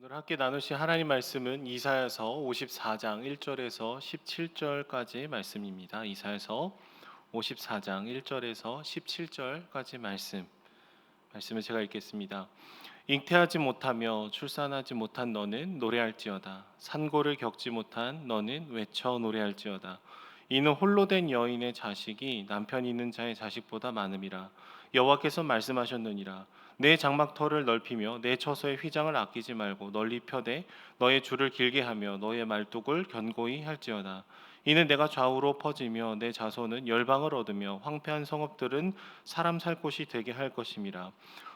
오늘 함께 나누실 하나님 말씀은 이사야서 54장 1절에서 17절까지 말씀입니다. 이사야서 54장 1절에서 17절까지 말씀을 제가 읽겠습니다. 잉태하지 못하며 출산하지 못한 너는 노래할지어다. 산고를 겪지 못한 너는 외쳐 노래할지어다. 이는 홀로 된 여인의 자식이 남편 있는 자의 자식보다 많음이라. 여호와께서 말씀하셨느니라. 내 장막터를 넓히며 내 처소의 휘장을 아끼지 말고 널리 펴되 너의 줄을 길게 하며 너의 말뚝을 견고히 할지어다. 이는 내가 좌우로 퍼지며 내 자손은 열방을 얻으며 황폐한 성읍들은 사람 살 곳이 되게 할 것임이라.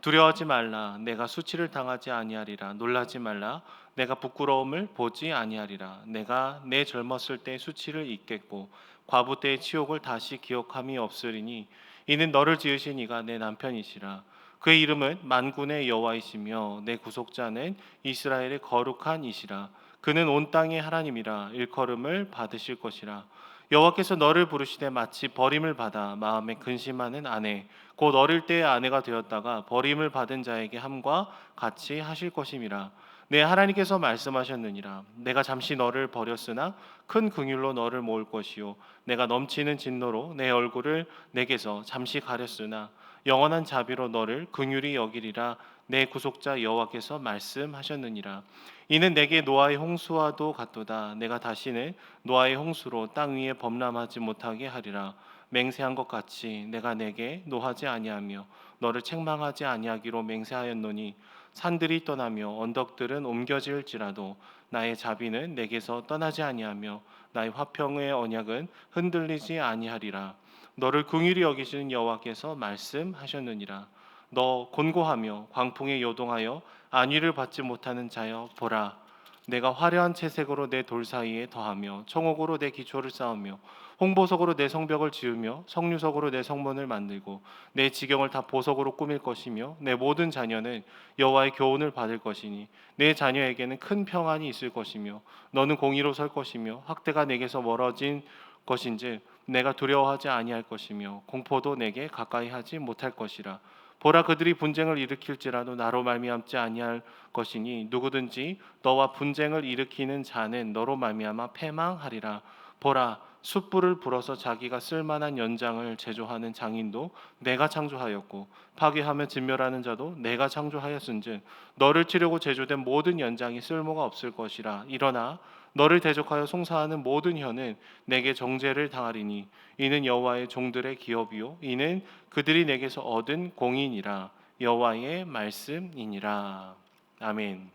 두려워하지 말라. 내가 수치를 당하지 아니하리라. 놀라지 말라. 내가 부끄러움을 보지 아니하리라. 내가 내 젊었을 때 수치를 잊겠고 과부 때의 치욕을 다시 기억함이 없으리니 이는 너를 지으신 이가 내 남편이시라. 그의 이름은 만군의 여호와이시며 내 구속자는 이스라엘의 거룩한 이시라. 그는 온 땅의 하나님이라. 일컬음을 받으실 것이라. 여호와께서 너를 부르시되 마치 버림을 받아 마음에 근심하는 아내 곧 어릴 때의 아내가 되었다가 버림을 받은 자에게 함과 같이 하실 것임이라. 내 하나님께서 말씀하셨느니라. 내가 잠시 너를 버렸으나 큰 긍휼로 너를 모을 것이요 내가 넘치는 진노로 내 얼굴을 내게서 잠시 가렸으나 영원한 자비로 너를 긍휼히 여기리라. 내 구속자 여호와께서 말씀하셨느니라. 이는 내게 노아의 홍수와도 같도다. 내가 다시는 노아의 홍수로 땅 위에 범람하지 못하게 하리라. 맹세한 것 같이 내가 내게 노하지 아니하며 너를 책망하지 아니하기로 맹세하였노니 산들이 떠나며 언덕들은 옮겨질지라도 나의 자비는 내게서 떠나지 아니하며 나의 화평의 언약은 흔들리지 아니하리라. 너를 긍휼히 여기시는 여호와께서 말씀하셨느니라. 너 곤고하며 광풍에 요동하여 안위를 받지 못하는 자여 보라. 내가 화려한 채색으로 내 돌 사이에 더하며 청옥으로 내 기초를 쌓으며 홍보석으로 내 성벽을 지으며 석류석으로 내 성문을 만들고 내 지경을 다 보석으로 꾸밀 것이며 내 모든 자녀는 여호와의 교훈을 받을 것이니 내 자녀에게는 큰 평안이 있을 것이며 너는 공의로 설 것이며 학대가 내게서 멀어진 것인즉 내가 두려워하지 아니할 것이며 공포도 내게 가까이 하지 못할 것이라. 보라, 그들이 분쟁을 일으킬지라도 나로 말미암지 아니할 것이니 누구든지 너와 분쟁을 일으키는 자는 너로 말미암아 패망하리라. 보라, 숯불을 불어서 자기가 쓸만한 연장을 제조하는 장인도 내가 창조하였고 파괴하며 진멸하는 자도 내가 창조하였은즉 너를 치려고 제조된 모든 연장이 쓸모가 없을 것이라. 일어나 너를 대적하여 송사하는 모든 혀는 내게 정죄를 당하리니 이는 여호와의 종들의 기업이요 이는 그들이 내게서 얻은 공인이라. 여호와의 말씀이니라. 아멘.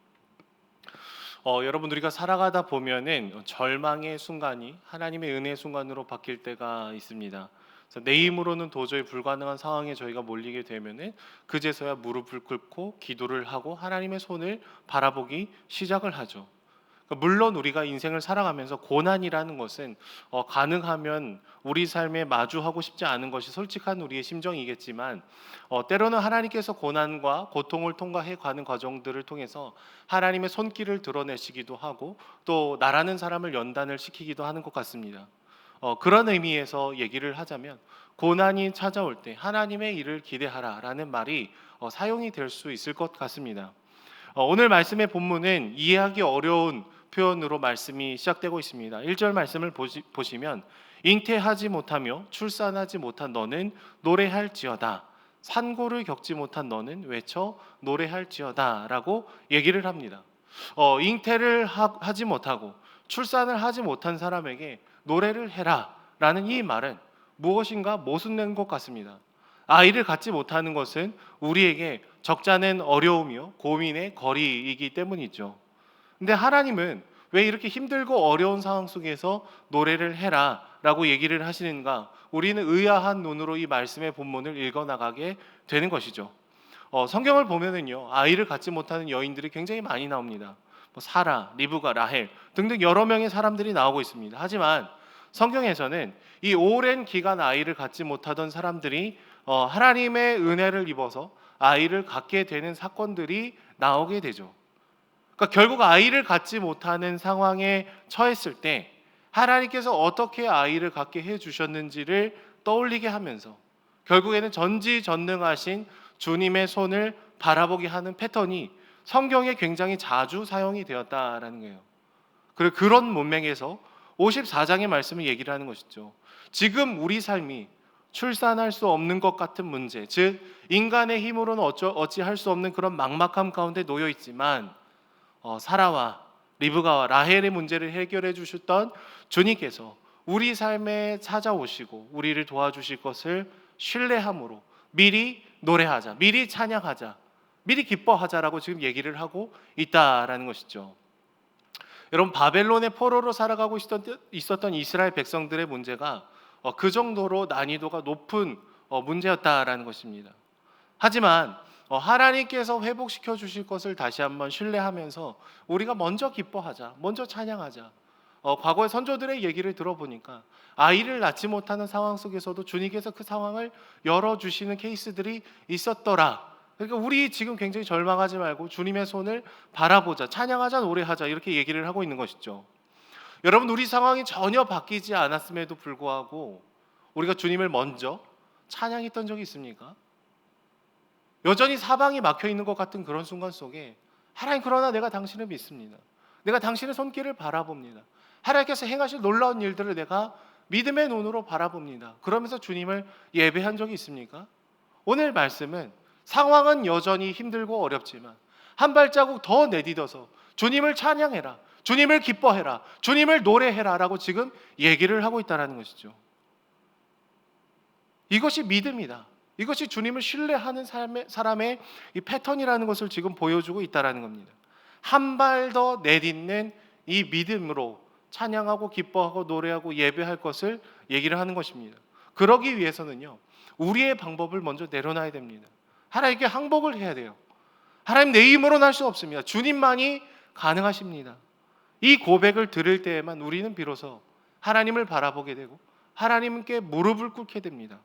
여러분, 우리가 살아가다 보면은 절망의 순간이 하나님의 은혜의 순간으로 바뀔 때가 있습니다. 그래서 내 힘으로는 도저히 불가능한 상황에 저희가 몰리게 되면은 그제서야 무릎을 꿇고 기도를 하고 하나님의 손을 바라보기 시작을 하죠. 물론 우리가 인생을 살아가면서 고난이라는 것은 가능하면 우리 삶에 마주하고 싶지 않은 것이 솔직한 우리의 심정이겠지만 때로는 하나님께서 고난과 고통을 통과해 가는 과정들을 통해서 하나님의 손길을 드러내시기도 하고 또 나라는 사람을 연단을 시키기도 하는 것 같습니다. 그런 의미에서 얘기를 하자면 고난이 찾아올 때 하나님의 일을 기대하라라는 말이 사용이 될 수 있을 것 같습니다. 오늘 말씀의 본문은 이해하기 어려운 표현으로 말씀이 시작되고 있습니다. 1절 말씀을 보시면 잉태하지 못하며 출산하지 못한 너는 노래할지어다. 산고를 겪지 못한 너는 외쳐 노래할지어다 라고 얘기를 합니다. 잉태를 하지 못하고 출산을 하지 못한 사람에게 노래를 해라 라는 이 말은 무엇인가 모순된 것 같습니다. 아이를 갖지 못하는 것은 우리에게 적잖은 어려움이요 고민의 거리이기 때문이죠. 근데 하나님은 왜 이렇게 힘들고 어려운 상황 속에서 노래를 해라 라고 얘기를 하시는가? 우리는 의아한 눈으로 이 말씀의 본문을 읽어나가게 되는 것이죠. 성경을 보면은요 아이를 갖지 못하는 여인들이 굉장히 많이 나옵니다. 사라, 리브가, 라헬 등등 여러 명의 사람들이 나오고 있습니다. 하지만 성경에서는 이 오랜 기간 아이를 갖지 못하던 사람들이 하나님의 은혜를 입어서 아이를 갖게 되는 사건들이 나오게 되죠. 그러니까 결국 아이를 갖지 못하는 상황에 처했을 때 하나님께서 어떻게 아이를 갖게 해주셨는지를 떠올리게 하면서 결국에는 전지전능하신 주님의 손을 바라보게 하는 패턴이 성경에 굉장히 자주 사용이 되었다라는 거예요. 그리고 그런 문맥에서 54장의 말씀을 얘기를 하는 것이죠. 지금 우리 삶이 출산할 수 없는 것 같은 문제, 즉 인간의 힘으로는 어찌할 수 없는 그런 막막함 가운데 놓여 있지만 사라와 리브가와 라헬의 문제를 해결해 주셨던 주님께서 우리 삶에 찾아오시고 우리를 도와주실 것을 신뢰함으로 미리 노래하자, 미리 찬양하자, 미리 기뻐하자라고 지금 얘기를 하고 있다라는 것이죠. 여러분, 바벨론의 포로로 살아가고 있었던 이스라엘 백성들의 문제가 그 정도로 난이도가 높은 문제였다라는 것입니다. 하지만 하나님께서 회복시켜 주실 것을 다시 한번 신뢰하면서 우리가 먼저 기뻐하자, 먼저 찬양하자. 과거의 선조들의 얘기를 들어보니까 아이를 낳지 못하는 상황 속에서도 주님께서 그 상황을 열어주시는 케이스들이 있었더라. 그러니까 우리 지금 굉장히 절망하지 말고 주님의 손을 바라보자, 찬양하자, 노래하자, 이렇게 얘기를 하고 있는 것이죠. 여러분, 우리 상황이 전혀 바뀌지 않았음에도 불구하고 우리가 주님을 먼저 찬양했던 적이 있습니까? 여전히 사방이 막혀 있는 것 같은 그런 순간 속에 하나님, 그러나 내가 당신을 믿습니다. 내가 당신의 손길을 바라봅니다. 하나님께서 행하실 놀라운 일들을 내가 믿음의 눈으로 바라봅니다. 그러면서 주님을 예배한 적이 있습니까? 오늘 말씀은 상황은 여전히 힘들고 어렵지만 한 발자국 더 내딛어서 주님을 찬양해라, 주님을 기뻐해라, 주님을 노래해라 라고 지금 얘기를 하고 있다는 것이죠. 이것이 믿음이다. 이것이 주님을 신뢰하는 사람의 이 패턴이라는 것을 지금 보여주고 있다는 겁니다. 한 발 더 내딛는 이 믿음으로 찬양하고 기뻐하고 노래하고 예배할 것을 얘기를 하는 것입니다. 그러기 위해서는요, 우리의 방법을 먼저 내려놔야 됩니다. 하나님께 항복을 해야 돼요. 하나님, 내 힘으로는 할 수 없습니다. 주님만이 가능하십니다. 이 고백을 들을 때에만 우리는 비로소 하나님을 바라보게 되고 하나님께 무릎을 꿇게 됩니다.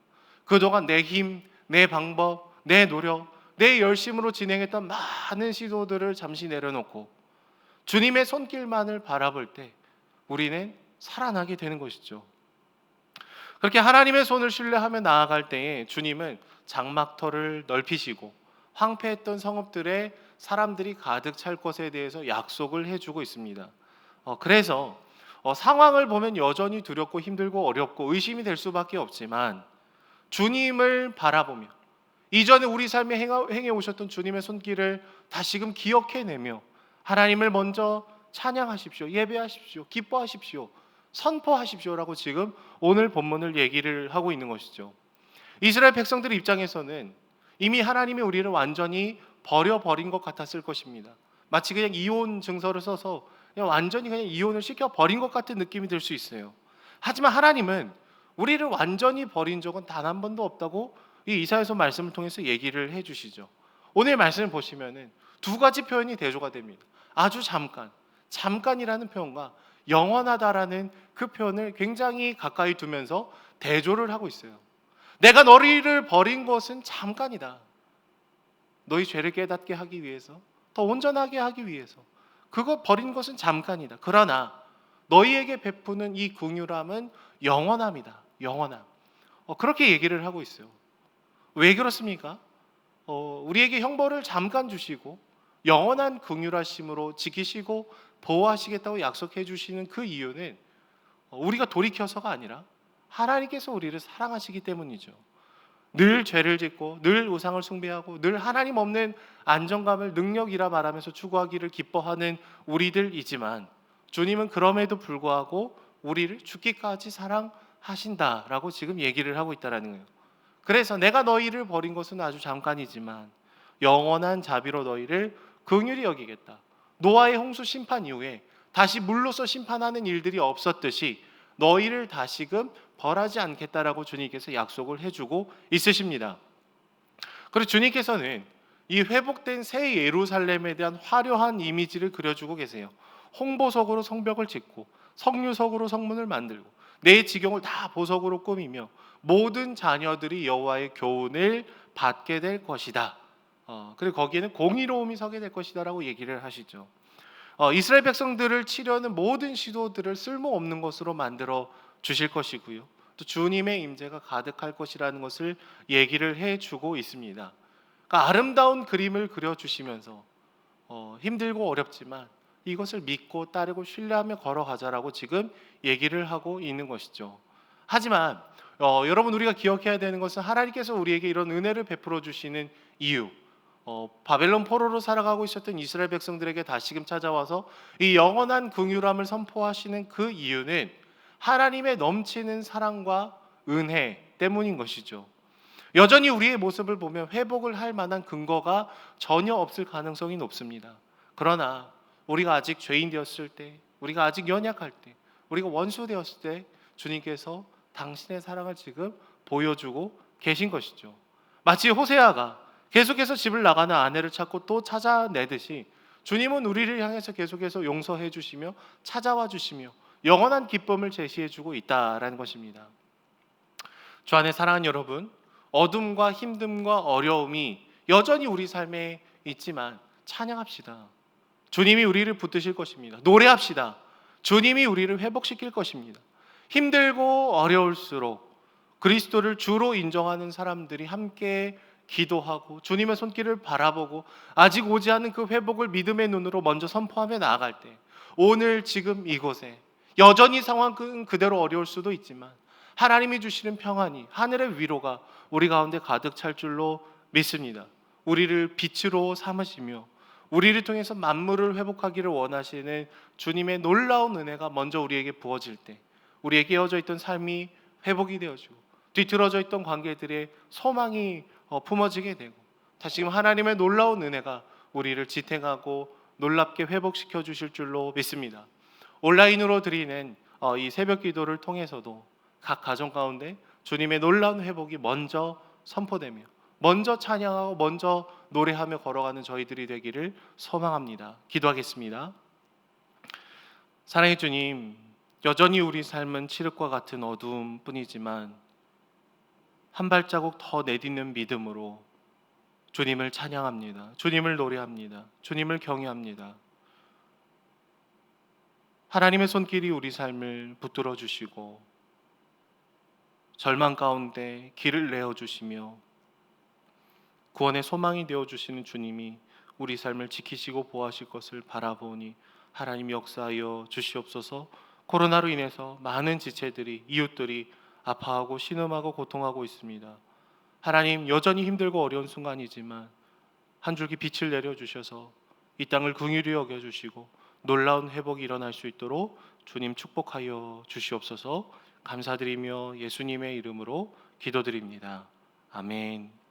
그동안 내 힘, 내 방법, 내 노력, 내 열심으로 진행했던 많은 시도들을 잠시 내려놓고 주님의 손길만을 바라볼 때 우리는 살아나게 되는 것이죠. 그렇게 하나님의 손을 신뢰하며 나아갈 때에 주님은 장막터를 넓히시고 황폐했던 성읍들에 사람들이 가득 찰 것에 대해서 약속을 해주고 있습니다. 그래서 상황을 보면 여전히 두렵고 힘들고 어렵고 의심이 될 수밖에 없지만 주님을 바라보며 이전에 우리 삶에 행해 오셨던 주님의 손길을 다시금 기억해내며 하나님을 먼저 찬양하십시오, 예배하십시오, 기뻐하십시오, 선포하십시오라고 지금 오늘 본문을 얘기를 하고 있는 것이죠. 이스라엘 백성들 입장에서는 이미 하나님이 우리를 완전히 버려버린 것 같았을 것입니다. 마치 그냥 이혼 증서를 써서 그냥 완전히 그냥 이혼을 시켜버린 것 같은 느낌이 들 수 있어요. 하지만 하나님은 우리를 완전히 버린 적은 단 한 번도 없다고 이 이사야서 말씀을 통해서 얘기를 해주시죠. 오늘 말씀을 보시면은 두 가지 표현이 대조가 됩니다. 아주 잠깐이라는 표현과 영원하다라는 그 표현을 굉장히 가까이 두면서 대조를 하고 있어요. 내가 너희를 버린 것은 잠깐이다. 너희 죄를 깨닫게 하기 위해서, 더 온전하게 하기 위해서. 그거 버린 것은 잠깐이다. 그러나 너희에게 베푸는 이 긍휼함은 영원함이다. 영원함. 그렇게 얘기를 하고 있어요. 왜 그렇습니까? 우리에게 형벌을 잠깐 주시고 영원한 긍휼하심으로 지키시고 보호하시겠다고 약속해 주시는 그 이유는 우리가 돌이켜서가 아니라 하나님께서 우리를 사랑하시기 때문이죠. 늘 죄를 짓고 늘 우상을 숭배하고 늘 하나님 없는 안정감을 능력이라 말하면서 추구하기를 기뻐하는 우리들이지만 주님은 그럼에도 불구하고 우리를 죽기까지 사랑하신다라고 지금 얘기를 하고 있다는 거예요. 그래서 내가 너희를 버린 것은 아주 잠깐이지만 영원한 자비로 너희를 긍휼히 여기겠다. 노아의 홍수 심판 이후에 다시 물로서 심판하는 일들이 없었듯이 너희를 다시금 벌하지 않겠다라고 주님께서 약속을 해주고 있으십니다. 그리고 주님께서는 이 회복된 새 예루살렘에 대한 화려한 이미지를 그려주고 계세요. 홍보석으로 성벽을 짓고 석류석으로 성문을 만들고 내 지경을 다 보석으로 꾸미며 모든 자녀들이 여호와의 교훈을 받게 될 것이다. 그리고 거기에는 공의로움이 서게 될 것이다라고 얘기를 하시죠. 이스라엘 백성들을 치려는 모든 시도들을 쓸모없는 것으로 만들어 주실 것이고요. 또 주님의 임재가 가득할 것이라는 것을 얘기를 해주고 있습니다. 그러니까 아름다운 그림을 그려주시면서 힘들고 어렵지만 이것을 믿고 따르고 신뢰하며 걸어가자라고 지금 얘기를 하고 있는 것이죠. 하지만 여러분, 우리가 기억해야 되는 것은 하나님께서 우리에게 이런 은혜를 베풀어 주시는 이유, 바벨론 포로로 살아가고 있었던 이스라엘 백성들에게 다시금 찾아와서 이 영원한 긍휼함을 선포하시는 그 이유는 하나님의 넘치는 사랑과 은혜 때문인 것이죠. 여전히 우리의 모습을 보면 회복을 할 만한 근거가 전혀 없을 가능성이 높습니다. 그러나 우리가 아직 죄인 되었을 때, 우리가 아직 연약할 때, 우리가 원수 되었을 때 주님께서 당신의 사랑을 지금 보여주고 계신 것이죠. 마치 호세아가 계속해서 집을 나가는 아내를 찾고 또 찾아내듯이 주님은 우리를 향해서 계속해서 용서해 주시며 찾아와 주시며 영원한 기쁨을 제시해 주고 있다라는 것입니다. 주 안에 사랑하는 여러분, 어둠과 힘듦과 어려움이 여전히 우리 삶에 있지만 찬양합시다. 주님이 우리를 붙드실 것입니다. 노래합시다. 주님이 우리를 회복시킬 것입니다. 힘들고 어려울수록 그리스도를 주로 인정하는 사람들이 함께 기도하고 주님의 손길을 바라보고 아직 오지 않은 그 회복을 믿음의 눈으로 먼저 선포하며 나아갈 때, 오늘 지금 이곳에 여전히 상황은 그대로 어려울 수도 있지만 하나님이 주시는 평안이, 하늘의 위로가 우리 가운데 가득 찰 줄로 믿습니다. 우리를 빛으로 삼으시며 우리를 통해서 만물을 회복하기를 원하시는 주님의 놀라운 은혜가 먼저 우리에게 부어질 때, 우리의 깨어져 있던 삶이 회복이 되어지고 뒤틀어져 있던 관계들의 소망이 품어지게 되고 다시금 하나님의 놀라운 은혜가 우리를 지탱하고 놀랍게 회복시켜 주실 줄로 믿습니다. 온라인으로 드리는 이 새벽 기도를 통해서도 각 가정 가운데 주님의 놀라운 회복이 먼저 선포되며 먼저 찬양하고 먼저 노래하며 걸어가는 저희들이 되기를 소망합니다. 기도하겠습니다. 사랑의 주님, 여전히 우리 삶은 칠흑과 같은 어두움뿐이지만 한 발자국 더 내딛는 믿음으로 주님을 찬양합니다. 주님을 노래합니다. 주님을 경외합니다. 하나님의 손길이 우리 삶을 붙들어 주시고 절망 가운데 길을 내어 주시며 구원의 소망이 되어 주시는 주님이 우리 삶을 지키시고 보호하실 것을 바라보니 하나님 역사하여 주시옵소서. 코로나로 인해서 많은 지체들이, 이웃들이 아파하고 신음하고 고통하고 있습니다. 하나님, 여전히 힘들고 어려운 순간이지만 한 줄기 빛을 내려 주셔서 이 땅을 긍휼히 여겨 주시고 놀라운 회복이 일어날 수 있도록 주님 축복하여 주시옵소서. 감사드리며 예수님의 이름으로 기도드립니다. 아멘.